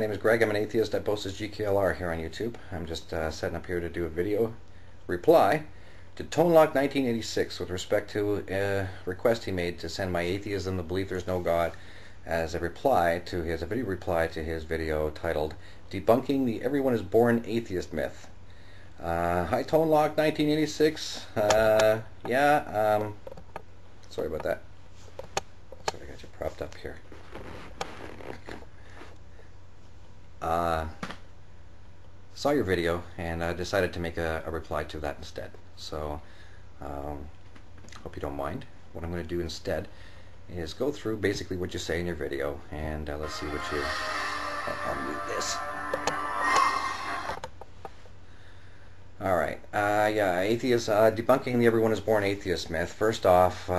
My name is Greg. I'm an atheist. I post as GKLR here on YouTube. I'm just setting up here to do a video reply to Tonloc 1986 with respect to a request he made to send my atheism, the belief there's no God, as a video reply to his video titled Debunking the Everyone is Born Atheist Myth. Hi Tonloc 1986. Sorry about that. Sorry, I got you propped up here. Saw your video and decided to make a reply to that instead. So, hope you don't mind. What I'm going to do instead is go through basically what you say in your video, and let's see what you... I'll mute this. Alright, atheist, debunking the everyone is born atheist myth. First off,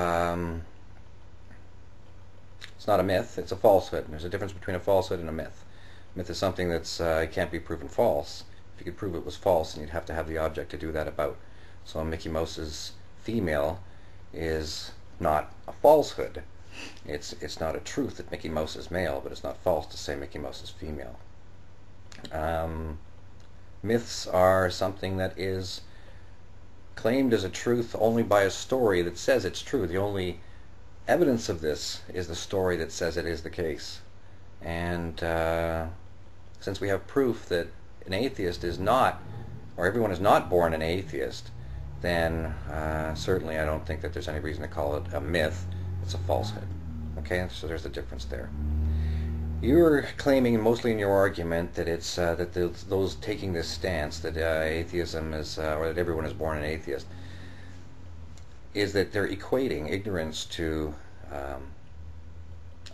it's not a myth, it's a falsehood. There's a difference between a falsehood and a myth. Myth is something that's can't be proven false. If you could prove it was false, then you'd have to have the object to do that about. So Mickey Mouse's female is not a falsehood. It's not a truth that Mickey Mouse is male, but it's not false to say Mickey Mouse is female. Myths are something that is claimed as a truth only by a story that says it's true. The only evidence of this is the story that says it is the case. And since we have proof that an atheist is not, or everyone is not born an atheist, then certainly I don't think that there's any reason to call it a myth. It's a falsehood. Okay, so there's the difference there. You're claiming, mostly in your argument, that it's that those taking this stance that atheism is, or that everyone is born an atheist, is that they're equating ignorance to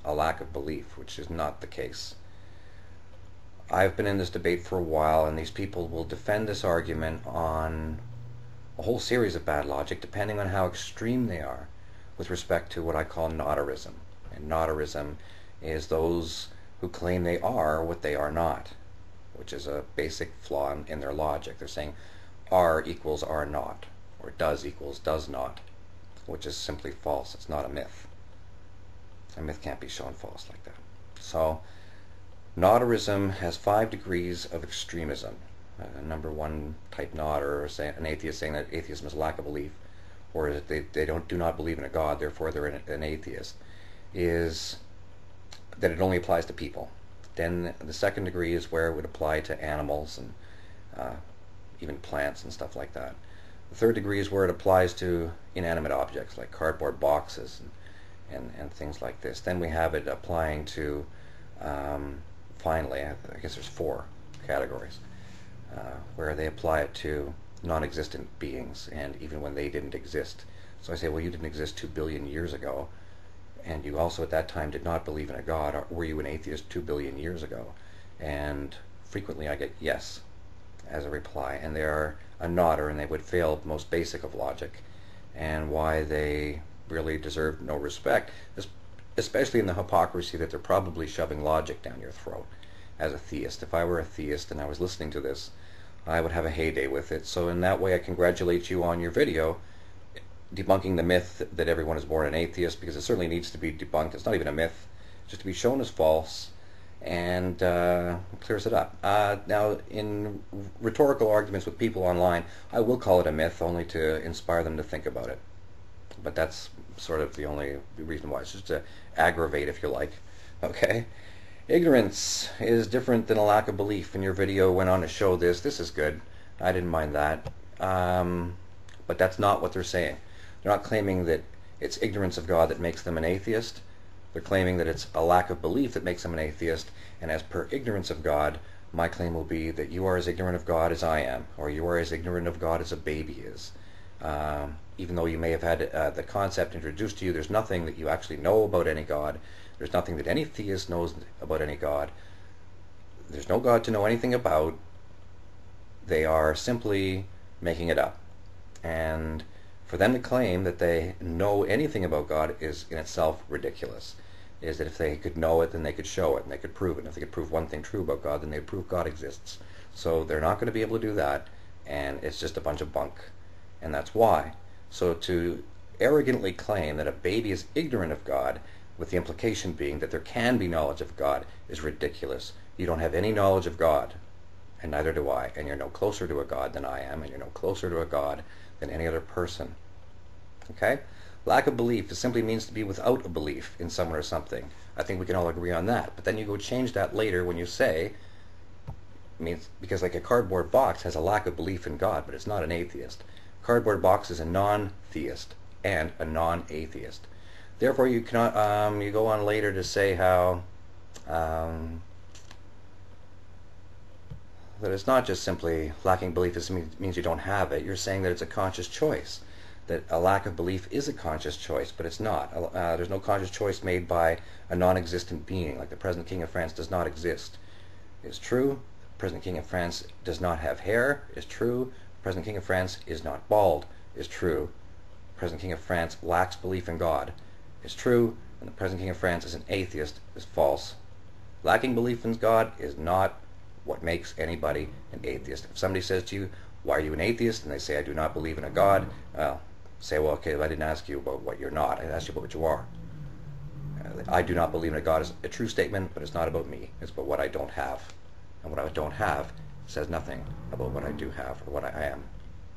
a lack of belief, which is not the case. I've been in this debate for a while, and these people will defend this argument on a whole series of bad logic, depending on how extreme they are with respect to what I call nauterism. And nauterism is those who claim they are what they are not, which is a basic flaw in their logic. They're saying are equals are not, or does equals does not, which is simply false. It's not a myth. A myth can't be shown false like that. So, nauterism has 5 degrees of extremism. Number one type naughter, or an atheist saying that atheism is a lack of belief, or that they do not believe in a God, therefore they're an atheist, is that it only applies to people. Then the second degree is where it would apply to animals and even plants and stuff like that. The third degree is where it applies to inanimate objects like cardboard boxes and things like this. Then we have it applying to, finally, I guess there's 4 categories, where they apply it to non-existent beings, and even when they didn't exist. So I say, well, you didn't exist 2 billion years ago, and you also at that time did not believe in a God. Or were you an atheist 2 billion years ago? And frequently I get yes as a reply, and they are a nodder, and they would fail the most basic of logic, and why they really deserve no respect, especially in the hypocrisy that they're probably shoving logic down your throat as a theist. If I were a theist and I was listening to this, I would have a heyday with it. So in that way I congratulate you on your video debunking the myth that everyone is born an atheist, because it certainly needs to be debunked. It's not even a myth, just to be shown as false, and clears it up. Now, in rhetorical arguments with people online, I will call it a myth, only to inspire them to think about it. But that's sort of the only reason why. It's just to aggravate, if you like. Okay? Ignorance is different than a lack of belief. And your video went on to show this. This is good. I didn't mind that. But that's not what they're saying. They're not claiming that it's ignorance of God that makes them an atheist. They're claiming that it's a lack of belief that makes them an atheist. And as per ignorance of God, my claim will be that you are as ignorant of God as I am, or you are as ignorant of God as a baby is. Even though you may have had the concept introduced to you, there's nothing that you actually know about any God. There's nothing that any theist knows about any God. There's no God to know anything about. They are simply making it up. And for them to claim that they know anything about God is in itself ridiculous. Is that if they could know it, then they could show it, and they could prove it. And if they could prove one thing true about God, then they'd prove God exists. So they're not going to be able to do that, and it's just a bunch of bunk. And that's why. So to arrogantly claim that a baby is ignorant of God with the implication being that there can be knowledge of God, is ridiculous. You don't have any knowledge of God, and neither do I, and you're no closer to a God than I am, and you're no closer to a God than any other person. Okay? Lack of belief simply means to be without a belief in someone or something. I think we can all agree on that. But then you go change that later when you say, means because like a cardboard box has a lack of belief in God, but it's not an atheist. Cardboard box is a non-theist and a non-atheist. Therefore, you cannot. You go on later to say how that it's not just simply lacking belief means you don't have it. You're saying that it's a conscious choice. That a lack of belief is a conscious choice, but it's not. There's no conscious choice made by a non-existent being, like the present King of France does not exist. It's true, the present King of France does not have hair. It's true, the present King of France is not bald. It's true, the present King of France lacks belief in God. It's true, and the present King of France is an atheist. Is false. Lacking belief in God is not what makes anybody an atheist. If somebody says to you, why are you an atheist? And they say, I do not believe in a God. Well, say, well, okay, I didn't ask you about what you're not. I asked you about what you are. I do not believe in a God is a true statement, but it's not about me. It's about what I don't have. And what I don't have says nothing about what I do have or what I am.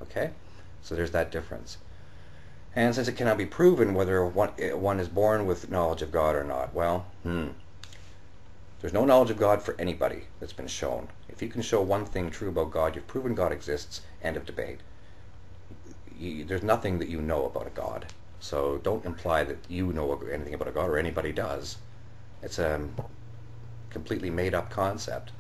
Okay? So there's that difference. And since it cannot be proven whether one is born with knowledge of God or not, well, there's no knowledge of God for anybody that's been shown. If you can show one thing true about God, you've proven God exists. End of debate. There's nothing that you know about a God. So don't imply that you know anything about a God or anybody does. It's a completely made-up concept.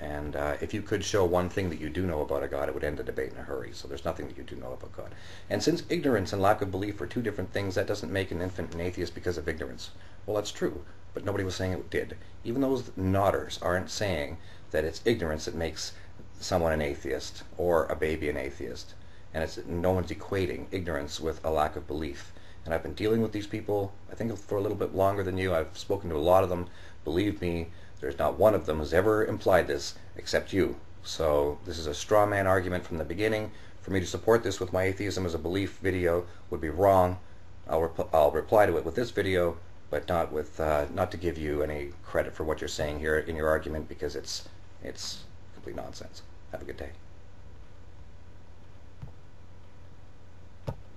And if you could show one thing that you do know about a God, it would end the debate in a hurry. So there's nothing that you do know about God. And since ignorance and lack of belief are two different things, that doesn't make an infant an atheist because of ignorance. Well, that's true, but nobody was saying it did. Even those nodders aren't saying that it's ignorance that makes someone an atheist or a baby an atheist. And no one's equating ignorance with a lack of belief. And I've been dealing with these people, I think, for a little bit longer than you. I've spoken to a lot of them. Believe me, there's not one of them who's ever implied this except you. So this is a straw man argument from the beginning. For me to support this with my atheism as a belief video would be wrong. I'll reply to it with this video, but not to give you any credit for what you're saying here in your argument, because it's complete nonsense. Have a good day.